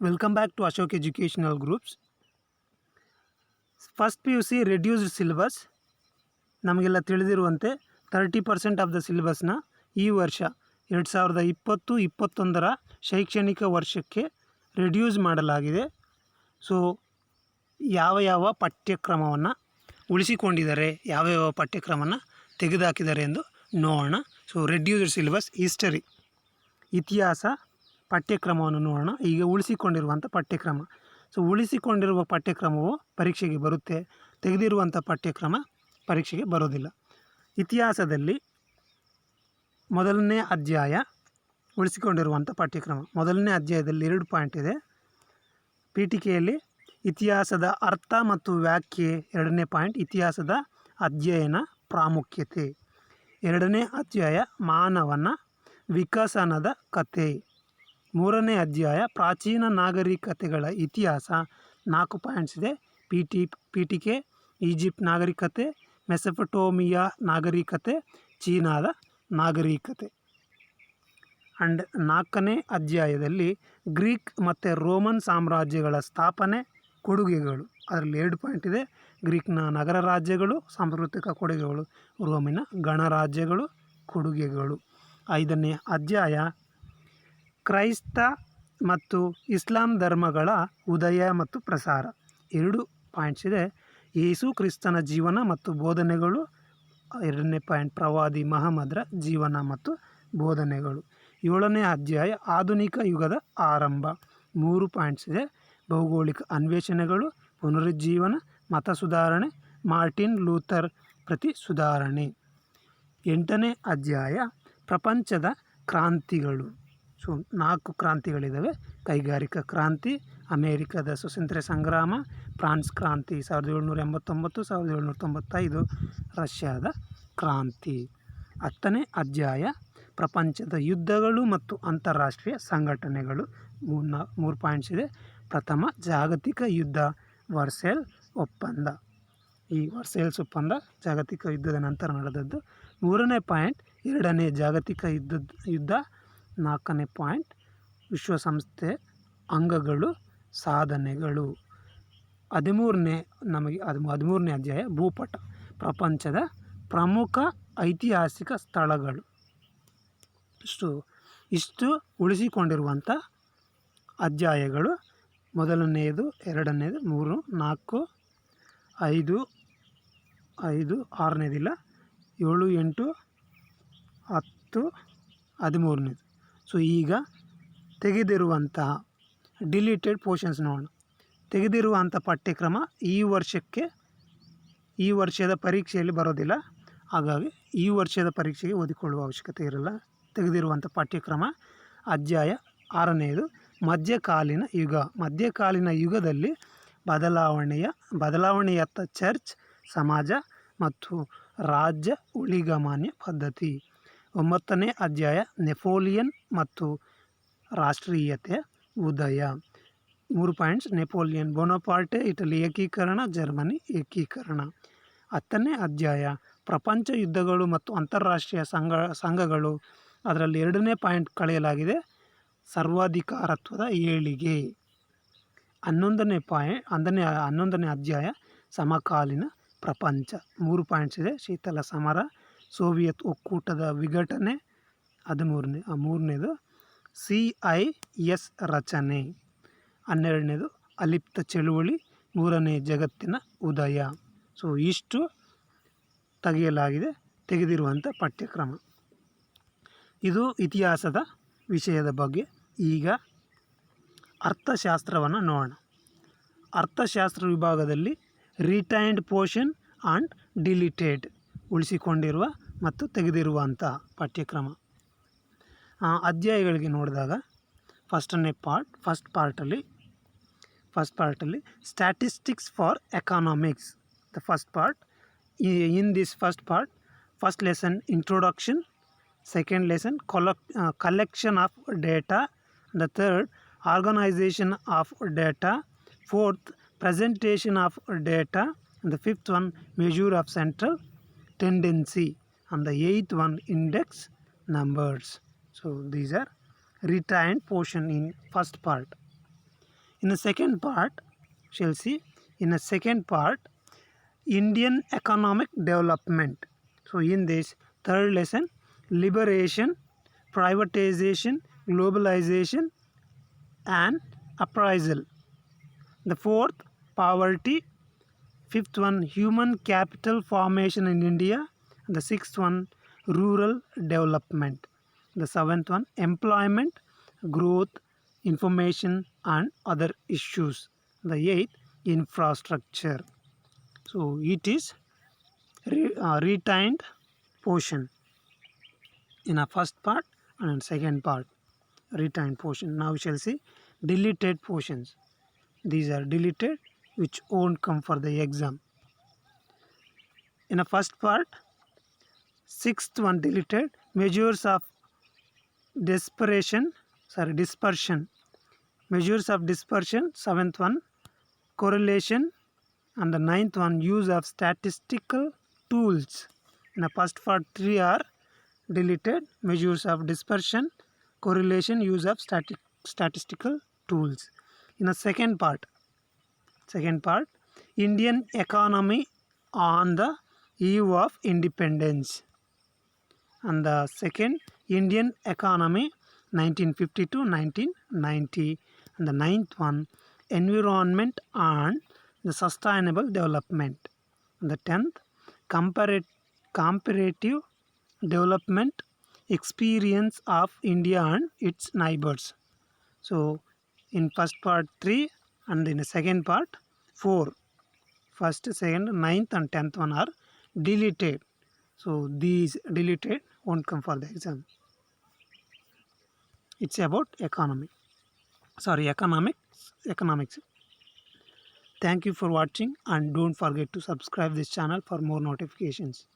Welcome back to Ashok Educational Groups. First PUC reduced syllabus. ನಮಗೆಲ್ಲ ತಿಳಿದಿರುವಂತೆ 30% of the ಸಿಲೆಬಸ್ನ ಈ ವರ್ಷ 2020-21 ಶೈಕ್ಷಣಿಕ ವರ್ಷಕ್ಕೆ ರಿಡ್ಯೂಸ್ ಮಾಡಲಾಗಿದೆ. ಸೊ ಯಾವ ಪಠ್ಯಕ್ರಮವನ್ನು ಉಳಿಸಿಕೊಂಡಿದ್ದಾರೆ, ಯಾವ ಪಠ್ಯಕ್ರಮವನ್ನು ತೆಗೆದುಹಾಕಿದ್ದಾರೆ ಎಂದು ನೋಡೋಣ. ಸೊ ರಿಡ್ಯೂಸ್ಡ್ ಸಿಲೆಬಸ್ ಹಿಸ್ಟರಿ, ಇತಿಹಾಸ ಪಠ್ಯಕ್ರಮವನ್ನು ನೋಡೋಣ. ಈಗ ಉಳಿಸಿಕೊಂಡಿರುವಂಥ ಪಠ್ಯಕ್ರಮ. ಸೊ ಉಳಿಸಿಕೊಂಡಿರುವ ಪಠ್ಯಕ್ರಮವು ಪರೀಕ್ಷೆಗೆ ಬರುತ್ತೆ, ತೆಗೆದಿರುವಂಥ ಪಠ್ಯಕ್ರಮ ಪರೀಕ್ಷೆಗೆ ಬರೋದಿಲ್ಲ. ಇತಿಹಾಸದಲ್ಲಿ ಮೊದಲನೇ ಅಧ್ಯಾಯ ಉಳಿಸಿಕೊಂಡಿರುವಂಥ ಪಠ್ಯಕ್ರಮ. ಮೊದಲನೇ ಅಧ್ಯಾಯದಲ್ಲಿ 2 ಪಾಯಿಂಟ್ ಇದೆ. ಪೀಠಿಕೆಯಲ್ಲಿ ಇತಿಹಾಸದ ಅರ್ಥ ಮತ್ತು ವ್ಯಾಖ್ಯೆ. 2ನೇ ಪಾಯಿಂಟ್ ಇತಿಹಾಸದ ಅಧ್ಯಯನ ಪ್ರಾಮುಖ್ಯತೆ. 2ನೇ ಅಧ್ಯಾಯ ಮಾನವನ ವಿಕಸನದ ಕಥೆ. 3ನೇ ಅಧ್ಯಾಯ ಪ್ರಾಚೀನ ನಾಗರಿಕತೆಗಳ ಇತಿಹಾಸ. 4 ಪಾಯಿಂಟ್ಸ್ ಇದೆ. ಪೀಠಿಕೆ ಈಜಿಪ್ಟ್ ನಾಗರಿಕತೆ, ಮೆಸೊಪೊಟೇಮಿಯಾ ನಾಗರಿಕತೆ, ಚೀನಾದ ನಾಗರಿಕತೆ. ಆ್ಯಂಡ್ 4ನೇ ಅಧ್ಯಾಯದಲ್ಲಿ ಗ್ರೀಕ್ ಮತ್ತು ರೋಮನ್ ಸಾಮ್ರಾಜ್ಯಗಳ ಸ್ಥಾಪನೆ, ಕೊಡುಗೆಗಳು. ಅದರಲ್ಲಿ 2 ಪಾಯಿಂಟ್ ಇದೆ. ಗ್ರೀಕ್ನ ನಗರ ರಾಜ್ಯಗಳು, ಸಾಂಸ್ಕೃತಿಕ ಕೊಡುಗೆಗಳು. ರೋಮಿನ ಗಣರಾಜ್ಯಗಳು, ಕೊಡುಗೆಗಳು. 5ನೇ ಅಧ್ಯಾಯ ಕ್ರೈಸ್ತ ಮತ್ತು ಇಸ್ಲಾಂ ಧರ್ಮಗಳ ಉದಯ ಮತ್ತು ಪ್ರಸಾರ. 2 ಪಾಯಿಂಟ್ಸ್ ಇದೆ. ಯೇಸು ಕ್ರಿಸ್ತನ ಜೀವನ ಮತ್ತು ಬೋಧನೆಗಳು. 2ನೇ ಪಾಯಿಂಟ್ ಪ್ರವಾದಿ ಮಹಮ್ಮದರ ಜೀವನ ಮತ್ತು ಬೋಧನೆಗಳು. 7ನೇ ಅಧ್ಯಾಯ ಆಧುನಿಕ ಯುಗದ ಆರಂಭ. 3 ಪಾಯಿಂಟ್ಸ್ ಇದೆ. ಭೌಗೋಳಿಕ ಅನ್ವೇಷಣೆಗಳು, ಪುನರುಜ್ಜೀವನ, ಮತ ಸುಧಾರಣೆ, ಮಾರ್ಟಿನ್ ಲೂಥರ್ ಪ್ರತಿ ಸುಧಾರಣೆ. 8ನೇ ಅಧ್ಯಾಯ ಪ್ರಪಂಚದ ಕ್ರಾಂತಿಗಳು. ಸೊ 4 ಕ್ರಾಂತಿಗಳಿದ್ದಾವೆ. ಕೈಗಾರಿಕಾ ಕ್ರಾಂತಿ, ಅಮೇರಿಕದ ಸ್ವಾತಂತ್ರ್ಯ ಸಂಗ್ರಾಮ, ಫ್ರಾನ್ಸ್ ಕ್ರಾಂತಿ 1789, 1795, ರಷ್ಯಾದ ಕ್ರಾಂತಿ. 10ನೇ ಅಧ್ಯಾಯ ಪ್ರಪಂಚದ ಯುದ್ಧಗಳು ಮತ್ತು ಅಂತಾರಾಷ್ಟ್ರೀಯ ಸಂಘಟನೆಗಳು. 3 ಪಾಯಿಂಟ್ಸ್ ಇದೆ. ಪ್ರಥಮ ಜಾಗತಿಕ ಯುದ್ಧ, ವರ್ಸೇಲ್ ಒಪ್ಪಂದ. ಈ ವರ್ಸೇಲ್ಸ್ ಒಪ್ಪಂದ ಜಾಗತಿಕ ಯುದ್ಧದ ನಂತರ ನಡೆದದ್ದು. 3ನೇ ಪಾಯಿಂಟ್ 2ನೇ ಜಾಗತಿಕ ಯುದ್ಧ. 4ನೇ ಪಾಯಿಂಟ್ ವಿಶ್ವಸಂಸ್ಥೆ ಅಂಗಗಳು, ಸಾಧನೆಗಳು. 13ನೇ ಅಧ್ಯಾಯ ಭೂಪಟ, ಪ್ರಪಂಚದ ಪ್ರಮುಖ ಐತಿಹಾಸಿಕ ಸ್ಥಳಗಳು. ಇಷ್ಟು ಉಳಿಸಿಕೊಂಡಿರುವಂಥ ಅಧ್ಯಾಯಗಳು. ಮೊದಲನೆಯದು, 2ನೇದು, 3, 4, 5, 6ನೇದಿಲ್ಲ, 7, 8, 10, 13ನೇದು. ಸೊ ಈಗ ತೆಗೆದಿರುವಂತಹ ಡಿಲೀಟೆಡ್ ಪೋರ್ಷನ್ಸ್ ನೋಡೋಣ. ತೆಗೆದಿರುವಂಥ ಪಠ್ಯಕ್ರಮ ಈ ವರ್ಷದ ಪರೀಕ್ಷೆಯಲ್ಲಿ ಬರೋದಿಲ್ಲ. ಹಾಗಾಗಿ ಈ ವರ್ಷದ ಪರೀಕ್ಷೆಗೆ ಓದಿಕೊಳ್ಳುವ ಅವಶ್ಯಕತೆ ಇರಲ್ಲ. ತೆಗೆದಿರುವಂಥ ಪಾಠ್ಯಕ್ರಮ ಅಧ್ಯಾಯ 6ನೇದು ಮಧ್ಯಕಾಲೀನ ಯುಗ. ಮಧ್ಯಕಾಲೀನ ಯುಗದಲ್ಲಿ ಬದಲಾವಣೆಯತ್ತ ಚರ್ಚ್, ಸಮಾಜ ಮತ್ತು ರಾಜ್ಯ ಊಳಿಗಮಾನ್ಯ ಪದ್ಧತಿ. 9ನೇ ಅಧ್ಯಾಯ ನೆಪೋಲಿಯನ್ ಮತ್ತು ರಾಷ್ಟ್ರೀಯತೆಯ ಉದಯ. 3 ಪಾಯಿಂಟ್ಸ್ ನೆಪೋಲಿಯನ್ ಬೋನಪಾರ್ಟೆ, ಇಟಲಿ ಏಕೀಕರಣ, ಜರ್ಮನಿ ಏಕೀಕರಣ. 10ನೇ ಅಧ್ಯಾಯ ಪ್ರಪಂಚ ಯುದ್ಧಗಳು ಮತ್ತು ಅಂತಾರಾಷ್ಟ್ರೀಯ ಸಂಘಗಳು. ಅದರಲ್ಲಿ 2ನೇ ಪಾಯಿಂಟ್ ಕಳೆಯಲಾಗಿದೆ, ಸರ್ವಾಧಿಕಾರತ್ವದ ಏಳಿಗೆ. 11ನೇ ಅಧ್ಯಾಯ ಸಮಕಾಲೀನ ಪ್ರಪಂಚ. 3 ಪಾಯಿಂಟ್ಸ್ ಇದೆ. ಶೀತಲ ಸಮರ, ಸೋವಿಯತ್ ಒಕ್ಕೂಟದ ವಿಘಟನೆ. 13ನೇದು CIS ರಚನೆ. 12ನೇದು ಅಲಿಪ್ತ ಚಳುವಳಿ, 3ನೇ ಜಗತ್ತಿನ ಉದಯ. ಸೊ ಇಷ್ಟು ತೆಗೆದಿರುವಂಥ ಪಠ್ಯಕ್ರಮ. ಇದು ಇತಿಹಾಸದ ವಿಷಯದ ಬಗ್ಗೆ. ಈಗ ಅರ್ಥಶಾಸ್ತ್ರವನ್ನು ನೋಡೋಣ. ಅರ್ಥಶಾಸ್ತ್ರ ವಿಭಾಗದಲ್ಲಿ ರಿಟೈನ್ಡ್ ಪೋರ್ಷನ್ ಆ್ಯಂಡ್ ಡಿಲೀಟೆಡ್, ಉಳಿಸಿಕೊಂಡಿರುವ ಮತ್ತು ತೆಗೆದಿರುವಂಥ ಪಠ್ಯಕ್ರಮ. ಅಧ್ಯಾಯಗಳಿಗೆ ನೋಡಿದಾಗ ಫಸ್ಟ್ ಪಾರ್ಟಲ್ಲಿ statistics for economics. The first part. In this first part, first lesson introduction, second lesson collection of data, the third organization of data, fourth presentation of data, and the fifth one measure of central tendency, and the 8th one index numbers. So these are retained portion in first part. In the second part, shall see, in the second part, Indian economic development. So in this third lesson, liberation, privatization, globalization and appraisal. The fourth, poverty. Fifth one, human capital formation in India. And the sixth one, rural development. The seventh one, employment, growth, information and other issues. The eighth, infrastructure. So it is retained portion in a first part and in second part, retained portion. Now we shall see deleted portions. These are deleted which won't come for the exam. In a first part, sixth one deleted, measures of dispersion, measures of dispersion. Seventh one, correlation. And the ninth one, use of statistical tools. In the first part, three are deleted, measures of dispersion, correlation, use of statistical tools. In the second part, Indian economy on the eve of independence. And the second, Indian economy 1950 to 1990. And the ninth one, environment and the sustainable development. And the 10th, comparative development experience of India and its neighbors. So in first part 3 and in the second part 4. First, second, ninth and 10th one are deleted. So these deleted won't come for the exam. It's about economics. Thank you for watching and don't forget to subscribe this channel for more notifications.